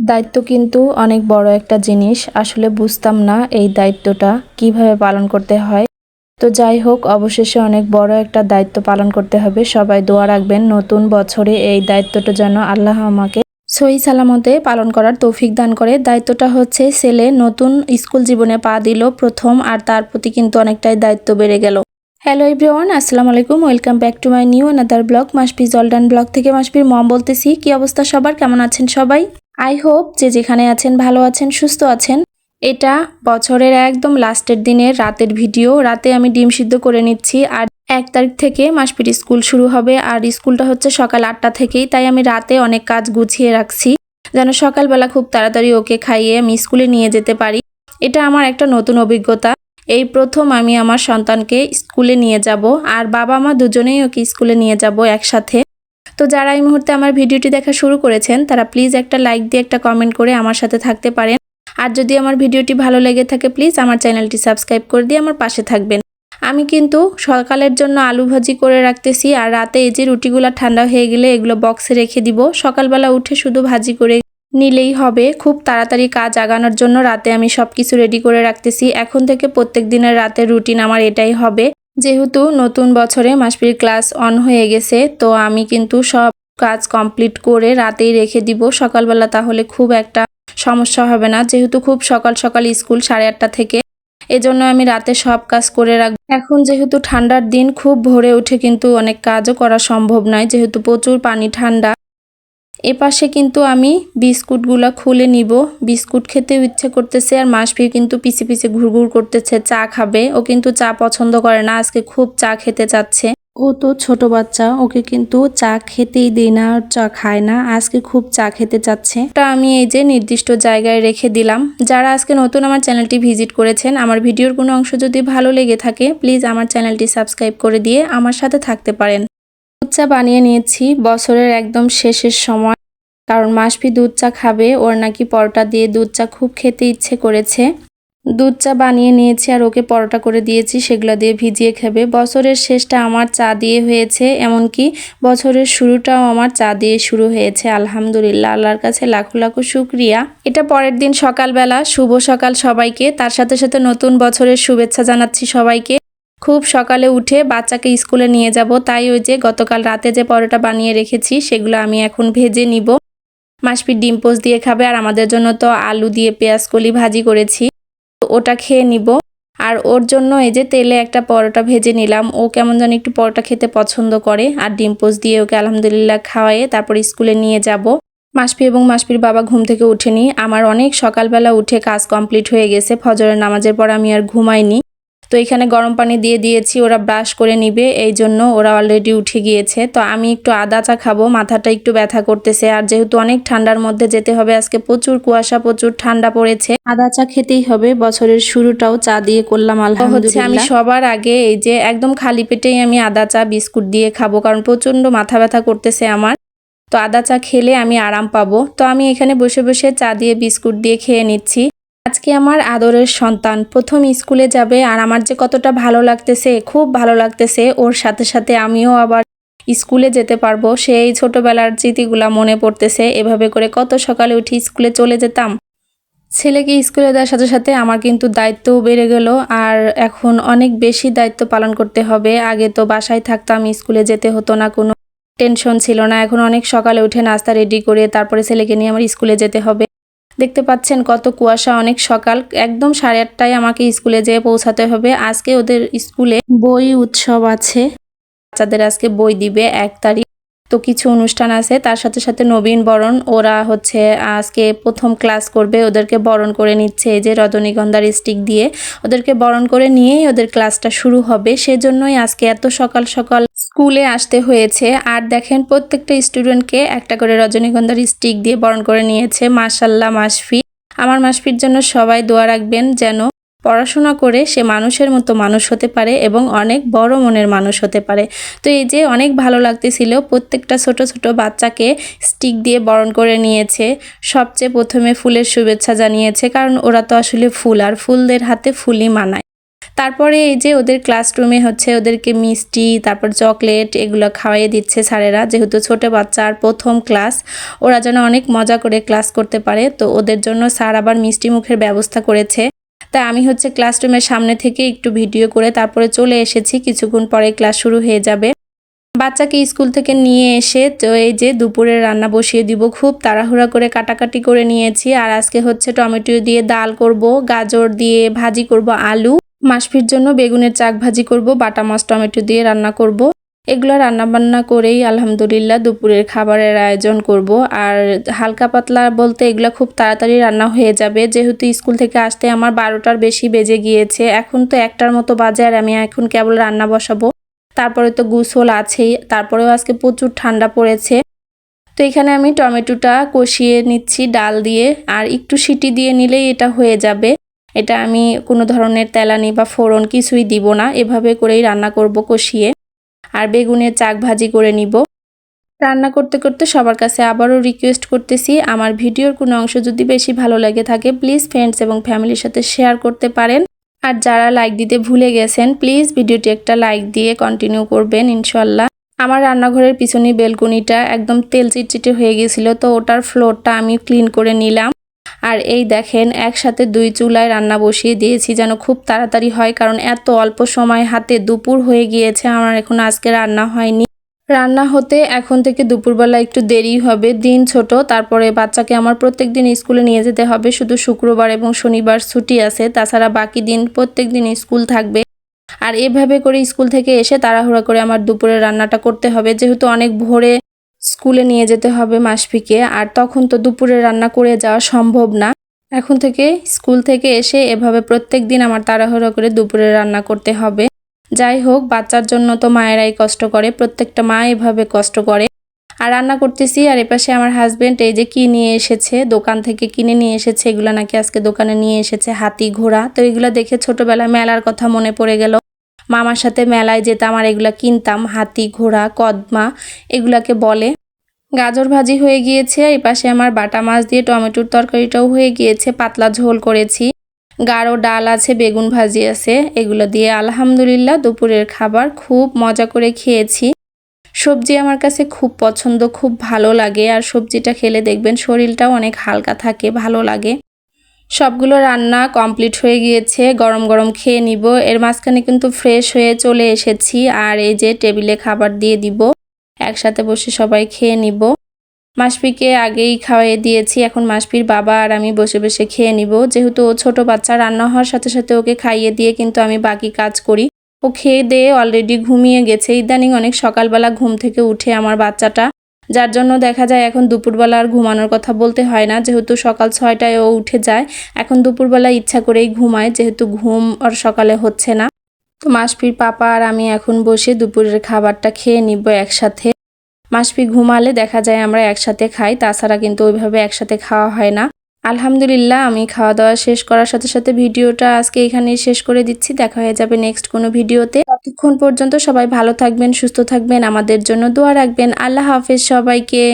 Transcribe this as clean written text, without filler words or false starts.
দায়িত্ব কিন্তু অনেক বড় একটা জিনিস। আসলে বুঝতাম না এই দায়িত্বটা কিভাবে পালন করতে হয়। তো যাই হোক, অবশেষে অনেক বড় একটা দায়িত্ব পালন করতে হবে। সবাই দোয়া রাখবেন নতুন বছরে এই দায়িত্বটা যেন আল্লাহ আমাকে সহি সালামতে পালন করার তৌফিক দান করে। দায়িত্বটা হচ্ছে ছেলে নতুন স্কুল জীবনে পা দিল প্রথম, আর তার প্রতি কিন্তু অনেকটাই দায়িত্ব বেড়ে গেল। হ্যালো এভরিওয়ান, আসসালামু আলাইকুম, welcome back to my new another blog. মাসপি জলডান ব্লগ থেকে মাসপির মম বলতেছি। কি অবস্থা সবার, কেমন আছেন সবাই? আই হোপ যে যেখানে আছেন ভালো আছেন, সুস্থ আছেন। এটা বছরের একদম লাস্টের দিনের রাতের ভিডিও। রাতে আমি ডিম সিদ্ধ করে নিচ্ছি, আর 1 তারিখ থেকে মাসপির স্কুল শুরু হবে, আর স্কুলটা হচ্ছে সকাল 8টা থেকেই। তাই আমি রাতে অনেক কাজ গুছিয়ে রাখছি যেন সকালবেলা খুব তাড়াতাড়ি ওকে খাইয়ে আমি স্কুলে নিয়ে যেতে পারি। এটা আমার একটা নতুন অভিজ্ঞতা। এই প্রথম আমি আমার সন্তানকে স্কুলে নিয়ে যাব, আর বাবা মা দুজনেই ওকে স্কুলে নিয়ে যাব একসাথে। তো যারা এই মুহূর্তে আমার ভিডিওটি দেখা শুরু করেছেন তারা প্লিজ একটা লাইক দিয়ে একটা কমেন্ট করে আমার সাথে থাকতে পারেন। আর যদি আমার ভিডিওটি ভালো লেগে থাকে প্লিজ আমার চ্যানেলটি সাবস্ক্রাইব করে দিয়ে আমার পাশে থাকবেন। আমি কিন্তু সকালের জন্য আলু ভাজি করে রাখতেছি, আর রাতে এই যে রুটিগুলো ঠান্ডা হয়ে গেলে এগুলো বক্সে রেখে দিব। সকালবেলা উঠে শুধু ভাজি করে নিলেই হবে। খুব তাড়াতাড়ি কাজ আগানোর জন্য রাতে আমি সবকিছু রেডি করে রাখতেছি। এখন থেকে প্রত্যেক দিনের রাতের রুটিন আমার এটাই হবে। যেহেতু নতুন বছরে মাসপির ক্লাস অন হয়ে গেছে, তো আমি কিন্তু সব কাজ কমপ্লিট করে রাতেই রেখে দিব সকালবেলা, তাহলে খুব একটা সমস্যা হবে না। যেহেতু খুব সকাল সকাল স্কুল 8:30 থেকে, এজন্য আমি রাতে সব কাজ করে রাখব। এখন যেহেতু ঠান্ডার দিন, খুব ভোরে উঠে কিন্তু অনেক কাজও করা সম্ভব নয়, যেহেতু প্রচুর পানি ঠান্ডা। এপাশে কিন্তু আমি বিস্কুটগুলো খুলে নিব। বিস্কুট খেতে ইচ্ছে করতেছে, আর মাসফি কিন্তু পিছে পিছে ঘুরঘুর করতেছে, চা খাবে। ও কিন্তু চা পছন্দ করে না, আজকে খুব চা খেতে চাচ্ছে। ও তো ছোট বাচ্চা, ওকে কিন্তু চা খেতেই দেই না, চা খায় না। আজকে খুব চা খেতে চাচ্ছে। তা আমি এই যে নির্দিষ্ট জায়গায় রেখে দিলাম। যারা আজকে নতুন আমার চ্যানেলটি ভিজিট করেছেন, আমার ভিডিওর কোনো অংশ যদি ভালো লেগে থাকে প্লিজ আমার চ্যানেলটি সাবস্ক্রাইব করে দিয়ে আমার সাথে থাকতে পারেন। দুধ চা বানিয়ে নিয়েছি বছরের একদম শেষের সময়, কারণ মাসফি দুধ চা খাবে। ওর নাকি পরোটা দিয়ে দুধ চা খুব খেতে ইচ্ছে করেছে। দুধ চা বানিয়ে নিয়েছি আর ওকে পরোটা করে দিয়েছি, সেগুলো দিয়ে ভিজিয়ে খাবে। বছরের শেষটা আমার চা দিয়ে হয়েছে, এমনকি বছরের শুরুটাও আমার চা দিয়ে শুরু হয়েছে। আলহামদুলিল্লাহ, আল্লাহর কাছে লাখো লাখো শুকরিয়া। এটা পরের দিন সকালবেলা। শুভ সকাল সবাইকে, তার সাথে সাথে নতুন বছরের শুভেচ্ছা জানাচ্ছি সবাইকে। খুব সকালে উঠে বাচ্চাকে স্কুলে নিয়ে যাব, তাই ওই যে গতকাল রাতে যে পরোটা বানিয়ে রেখেছি সেগুলো আমি এখন ভেজে নিব। মাসপির ডিম পোস্ট দিয়ে খাবে, আর আমাদের জন্য তো আলু দিয়ে পেঁয়াজ কলি ভাজি করেছি, ওটা খেয়ে নিব। আর ওর জন্য এই যে তেলে একটা পরোটা ভেজে নিলাম। ও কেমন যেন একটু পরোটা খেতে পছন্দ করে, আর ডিম পোস্ট দিয়ে ওকে আলহামদুলিল্লাহ খাওয়ায়ে তারপর স্কুলে নিয়ে যাব। মাসপি এবং মাসপির বাবা ঘুম থেকে উঠেনি। আমার অনেক সকালবেলা উঠে কাজ কমপ্লিট হয়ে গেছে। ফজরের নামাজের পর আমি আর ঘুমাইনি। তো এখানে গরম পানি দিয়ে দিয়েছি, ওরা ব্রাশ করে নিবে, এই জন্য ওরা অলরেডি উঠে গিয়েছে। তো আমি একটু আদা চা খাবো, মাথাটা একটু ব্যথা করতেছে। আর যেহেতু অনেক ঠান্ডার মধ্যে যেতে হবে, আজকে প্রচুর কুয়াশা, প্রচুর ঠান্ডা পড়েছে, আদা চা খেতেই হবে। বছরের শুরুটাও চা দিয়ে করলাম আলহামদুলিল্লাহ। আমি সবার আগে এই যে একদম খালি পেটেই আমি আদা চা বিস্কুট দিয়ে খাবো, কারণ প্রচন্ড মাথা ব্যথা করতেছে আমার। তো আদা চা খেলে আমি আরাম পাবো। তো আমি এখানে বসে বসে চা দিয়ে বিস্কুট দিয়ে খেয়ে নিচ্ছি। আজকে আমার আদরের সন্তান প্রথম স্কুলে যাবে, আর আমার যে কতটা ভালো লাগতেছে, খুব ভালো লাগতেছে। ওর সাথে সাথে আমিও আবার স্কুলে যেতে পারবো। সেই ছোটবেলার স্মৃতিগুলা মনে পড়তেছে। এভাবে করে কত সকালে উঠে স্কুলে চলে যেতাম। ছেলেকে স্কুলে দেওয়ার সাথে সাথে আমার কিন্তু দায়িত্বও বেড়ে গেল, আর এখন অনেক বেশি দায়িত্ব পালন করতে হবে। আগে তো বাসায় থাকতাম, স্কুলে যেতে হতো না, কোনো টেনশন ছিল না। এখন অনেক সকালে উঠে নাস্তা রেডি করে তারপরে ছেলেকে নিয়ে আমার স্কুলে যেতে হবে। দেখতে পাচ্ছেন কত কুয়াশা, অনেক সকাল, একদম 8:30টায় আমাকে স্কুলে যেয়ে পৌঁছাতে হবে। আজকে ওদের স্কুলে বই উৎসব আছে, বাচ্চাদের আজকে বই দিবে 1 তারিখ। তো কিছু অনুষ্ঠান আছে, তার সাথে সাথে নবীন বরণ। ওরা হচ্ছে আজকে প্রথম ক্লাস করবে, ওদেরকে বরণ করে নিচ্ছে এই যে রজনীগন্ধার স্টিক দিয়ে। ওদেরকে বরণ করে নিয়েই ওদের ক্লাসটা শুরু হবে, সেজন্যই আজকে এত সকাল সকাল স্কুলে আসতে হয়েছে। আর দেখেন প্রত্যেকটা স্টুডেন্টকে একটা করে রজনীগন্ধার স্টিক দিয়ে বরণ করে নিয়েছে। মাশাল্লাহ মাসফি, আমার মাসফির জন্য সবাই দোয়া রাখবেন যেন পড়াশোনা করে সে মানুষের মতো মানুষ হতে পারে এবং অনেক বড় মনের মানুষ হতে পারে। তো এই যে অনেক ভালো লাগতেছিল, প্রত্যেকটা ছোট ছোট বাচ্চাকে স্টিক দিয়ে বরণ করে নিয়েছে। সবচেয়ে প্রথমে ফুলের শুভেচ্ছা জানিয়েছে, কারণ ওরা তো আসলে ফুল, আর ফুলদের হাতে ফুলই মানায়। তারপরে এই যে ওদের ক্লাসরুমে হচ্ছে ওদেরকে মিষ্টি তারপর চকলেট এগুলো খাওয়াইয়ে দিচ্ছে স্যারেরা, যেহেতু ছোট বাচ্চা আর প্রথম ক্লাস, ওরা যেন অনেক মজা করে ক্লাস করতে পারে। তো ওদের জন্য স্যার আবার মিষ্টি মুখের ব্যবস্থা করেছে। তাই আমি হচ্ছে ক্লাসরুমের সামনে থেকে একটু ভিডিও করে তারপরে চলে এসেছি, কিছুক্ষণ পরে ক্লাস শুরু হয়ে যাবে। বাচ্চাকে স্কুল থেকে নিয়ে এসে তো এই যে দুপুরের রান্না বসিয়ে দিব, খুব তাড়াহুড়া করে কাটাকাটি করে নিয়েছি। আর আজকে হচ্ছে টমেটো দিয়ে ডাল করব, গাজর দিয়ে ভাজি করব, আলু মাসফির জন্য বেগুনের চাক ভাজি করব, বাটা মাছ টমেটো দিয়ে রান্না করব। এগুলো রান্না বান্না করেই আলহামদুলিল্লাহ দুপুরের খাবারের আয়োজন করব। আর হালকা পাতলা বলতে এগুলো খুব তাড়াতাড়ি রান্না হয়ে যাবে, যেহেতু স্কুল থেকে আসতে আমার 12টার বেশি বেজে গিয়েছে। এখন তো 1টার মতো বাজে আর আমি এখন কেবল রান্না বসাবো। তারপরে তো গোসল আছেই, তারপরেও আজকে প্রচুর ঠান্ডা পড়েছে। তো এখানে আমি টমেটোটা কষিয়ে নিচ্ছি ডাল দিয়ে, আর একটু সিটি দিয়ে নিলেই এটা হয়ে যাবে। এটা আমি কোনো ধরনের তেলানি বা ফোড়ন কিছুই দিব না, এভাবে করেই রান্না করব কষিয়ে। আর বেগুনের চাক ভাজি করে নিব। রান্না করতে করতে সবার কাছে আবারও রিকোয়েস্ট করতেছি, আমার ভিডিওর কোনো অংশ যদি বেশি ভালো লাগে থাকে প্লিজ ফ্রেন্ডস এবং ফ্যামিলির সাথে শেয়ার করতে পারেন। আর যারা লাইক দিতে ভুলে গেছেন প্লিজ ভিডিওটি একটা লাইক দিয়ে কন্টিনিউ করবেন ইনশাল্লাহ। আমার রান্নাঘরের পিছনে বেলকনিটা একদম তেল চিটচিটে হয়ে গেছিল, তো ওটার ফ্লোরটা আমি ক্লিন করে নিলাম। আর এই দেখেন একসাথে 2 চুলায় রান্না বসিয়ে দিয়েছি যেন খুব তাড়াতাড়ি হয়, কারণ এত অল্প সময় হাতে দুপুর হয়ে গিয়েছে, আমার এখন আজকে রান্না হয়নি। রান্না হতে এখন থেকে দুপুরবেলা একটু দেরি হবে, দিন ছোট। তারপরে বাচ্চাকে আমার প্রত্যেক দিন স্কুলে নিয়ে যেতে হবে, শুধু শুক্রবার এবং শনিবার ছুটি আছে, তাছাড়া বাকি দিন প্রত্যেক দিন স্কুল থাকবে। আর এভাবে করে স্কুল থেকে এসে তাড়াহুড়া করে আমার দুপুরের রান্নাটা করতে হবে, যেহেতু অনেক ভোরে স্কুলে নিয়ে যেতে হবে মাসফিকে, আর তখন তো দুপুরে রান্না করে যাওয়া সম্ভব না। এখন থেকে স্কুল থেকে এসে এভাবে প্রত্যেক দিন আমার তাড়াহুড়া করে দুপুরে রান্না করতে হবে। যাই হোক, বাচ্চার জন্য তো মায়েরাই কষ্ট করে, প্রত্যেকটা মা এভাবে কষ্ট করে। আর রান্না করতেছি, আর এপাশে আমার হাজবেন্ড এই যে কি নিয়ে এসেছে, দোকান থেকে কিনে নিয়ে এসেছে, এগুলা নাকি আজকে দোকানে নিয়ে এসেছে, হাতি ঘোড়া। তো এগুলা দেখে ছোটবেলায় মেলার কথা মনে পড়ে গেল। মামার সাথে মেলায় যেতাম আর এগুলা কিনতাম, হাতি ঘোড়া কদমা এগুলাকে বলে। গাজর ভাজি হয়ে গিয়েছে, এই পাশে আমার বাটা মাছ দিয়ে টমেটোর তরকারিটাও হয়ে গিয়েছে, পাতলা ঝোল করেছি, গাঢ় ডাল আছে, বেগুন ভাজি আছে, এগুলো দিয়ে আলহামদুলিল্লাহ দুপুরের খাবার খুব মজা করে খেয়েছি। সবজি আমার কাছে খুব পছন্দ, খুব ভালো লাগে, আর সবজিটা খেলে দেখবেন শরীরটাও অনেক হালকা থাকে, ভালো লাগে। সবগুলো রান্না কমপ্লিট হয়ে গিয়েছে, গরম গরম খেয়ে নিব। এর মাঝখানে কিন্তু ফ্রেশ হয়ে চলে এসেছি, আর এই যে টেবিলে খাবার দিয়ে দিব, একসাথে বসে সবাই খেয়ে নিব। মাসফিকে আগেই খাওয়াই দিয়েছি, এখন মাসফির বাবা আর আমি বসে বসে খেয়ে নিব। যেহেতু ও ছোট বাচ্চা, রান্না হওয়ার সাথে সাথে ওকে খাইয়ে দিয়ে কিন্তু আমি বাকি কাজ করি। ও খেয়ে দিয়ে অলরেডি ঘুমিয়ে গেছে। ইদানিং অনেক সকালবেলা ঘুম থেকে উঠে আমার বাচ্চাটা, যার জন্য দেখা যায় এখন দুপুরবেলা আর ঘুমানোর কথা বলতে হয় না, যেহেতু সকাল 6টায় ও উঠে যায়। এখন দুপুরবেলা ইচ্ছা করেই ঘুমায়, যেহেতু ঘুম আর সকালে হচ্ছে না। তো মাসফির পাপা আর আমি এখন বসে দুপুরের খাবারটা খেয়ে নিব একসাথে। মাসফি ঘুমালে দেখা যায় আমরা একসাথে খাই, তাছাড়া কিন্তু ওইভাবে একসাথে খাওয়া হয় না। আলহামদুলিল্লাহ আমি খাওয়া দাওয়া শেষ করার সাথে সাথে ভিডিওটা আজকে এখানেই শেষ করে দিচ্ছি। দেখা হয়ে যাবে নেক্সট কোনো ভিডিওতে। ততক্ষণ পর্যন্ত সবাই ভালো থাকবেন, সুস্থ থাকবেন, আমাদের জন্য দোয়া রাখবেন। আল্লাহ হাফেজ সবাইকে।